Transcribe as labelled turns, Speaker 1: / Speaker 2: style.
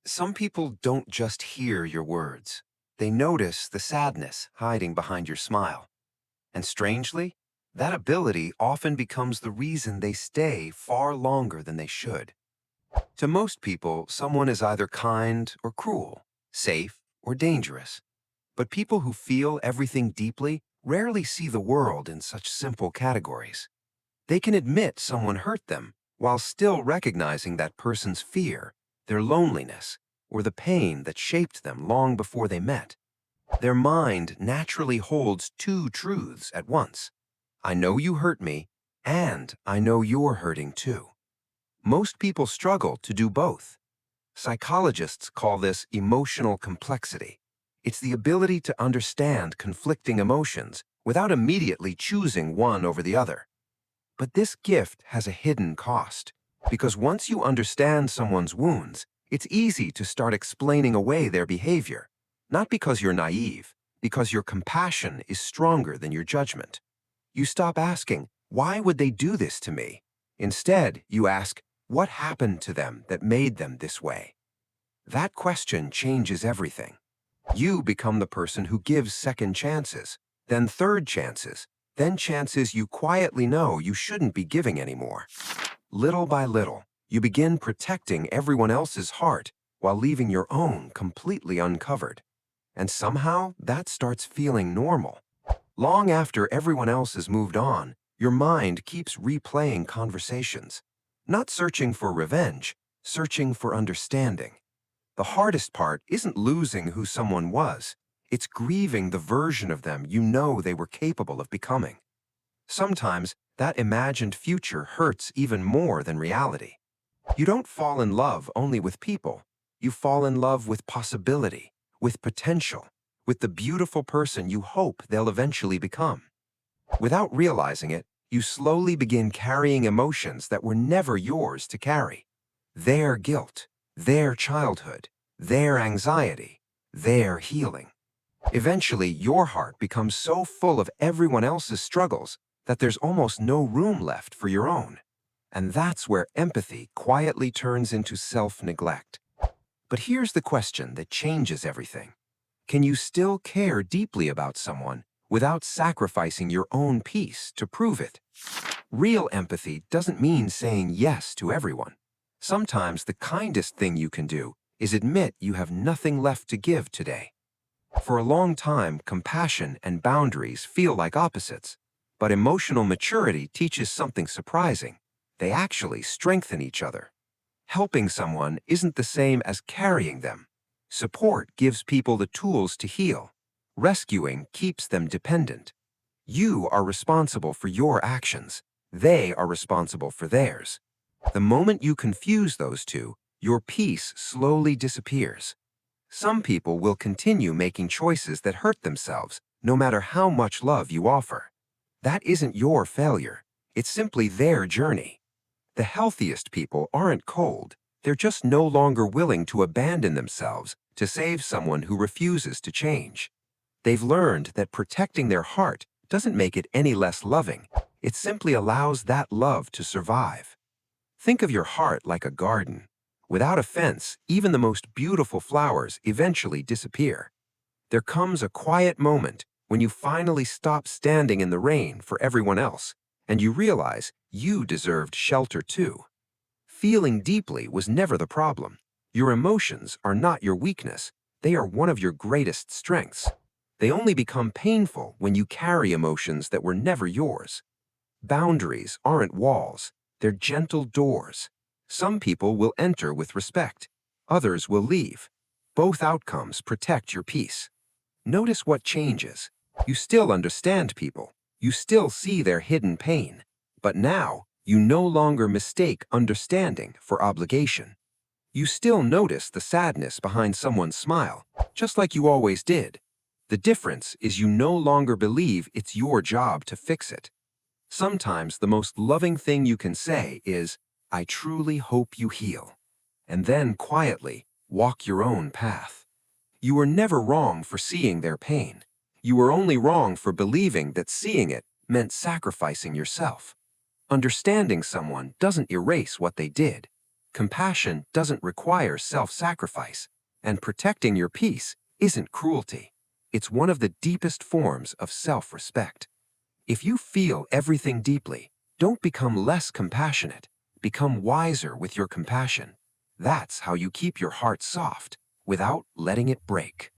Speaker 1: Some people don't just hear your words. They notice the sadness hiding behind your smile. And strangely, that ability often becomes the reason they stay far longer than they should. To most people, someone is either kind or cruel, safe or dangerous. But people who feel everything deeply rarely see the world in such simple categories. They can admit someone hurt them while still recognizing that person's fear, their loneliness, or the pain that shaped them long before they met. Their mind naturally holds two truths at once. I know you hurt me, and I know you're hurting too. Most people struggle to do both. Psychologists call this emotional complexity. It's the ability to understand conflicting emotions without immediately choosing one over the other. But this gift has a hidden cost, because once you understand someone's wounds, it's easy to start explaining away their behavior, not because you're naive, because your compassion is stronger than your judgment. You stop asking, why would they do this to me? Instead, you ask, what happened to them that made them this way? That question changes everything. You become the person who gives second chances, then third chances, then chances you quietly know you shouldn't be giving anymore. Little by little, you begin protecting everyone else's heart while leaving your own completely uncovered. And somehow, that starts feeling normal. Long after everyone else has moved on, your mind keeps replaying conversations, not searching for revenge, searching for understanding. The hardest part isn't losing who someone was, it's grieving the version of them you know they were capable of becoming. Sometimes, that imagined future hurts even more than reality. You don't fall in love only with people. You fall in love with possibility, with potential, with the beautiful person you hope they'll eventually become. Without realizing it, you slowly begin carrying emotions that were never yours to carry. Their guilt, their childhood, their anxiety, their healing. Eventually, your heart becomes so full of everyone else's struggles that there's almost no room left for your own. And that's where empathy quietly turns into self-neglect. But here's the question that changes everything. Can you still care deeply about someone without sacrificing your own peace to prove it? Real empathy doesn't mean saying yes to everyone. Sometimes the kindest thing you can do is admit you have nothing left to give today. For a long time, compassion and boundaries feel like opposites, but emotional maturity teaches something surprising. They actually strengthen each other. Helping someone isn't the same as carrying them. Support gives people the tools to heal. Rescuing keeps them dependent. You are responsible for your actions. They are responsible for theirs. The moment you confuse those two, your peace slowly disappears. Some people will continue making choices that hurt themselves, no matter how much love you offer. That isn't your failure. It's simply their journey. The healthiest people aren't cold. They're just no longer willing to abandon themselves to save someone who refuses to change. They've learned that protecting their heart doesn't make it any less loving. It simply allows that love to survive. Think of your heart like a garden. Without a fence, even the most beautiful flowers eventually disappear. There comes a quiet moment when you finally stop standing in the rain for everyone else, and you realize you deserved shelter too. Feeling deeply was never the problem. Your emotions are not your weakness. They are one of your greatest strengths. They only become painful when you carry emotions that were never yours. Boundaries aren't walls, they're gentle doors. Some people will enter with respect, others will leave. Both outcomes protect your peace. Notice what changes. You still understand people, you still see their hidden pain, but now you no longer mistake understanding for obligation. You still notice the sadness behind someone's smile, just like you always did. The difference is you no longer believe it's your job to fix it. Sometimes the most loving thing you can say is, I truly hope you heal. And then quietly walk your own path. You were never wrong for seeing their pain. You were only wrong for believing that seeing it meant sacrificing yourself. Understanding someone doesn't erase what they did. Compassion doesn't require self-sacrifice, and protecting your peace isn't cruelty. It's one of the deepest forms of self-respect. If you feel everything deeply, don't become less compassionate. Become wiser with your compassion. That's how you keep your heart soft without letting it break.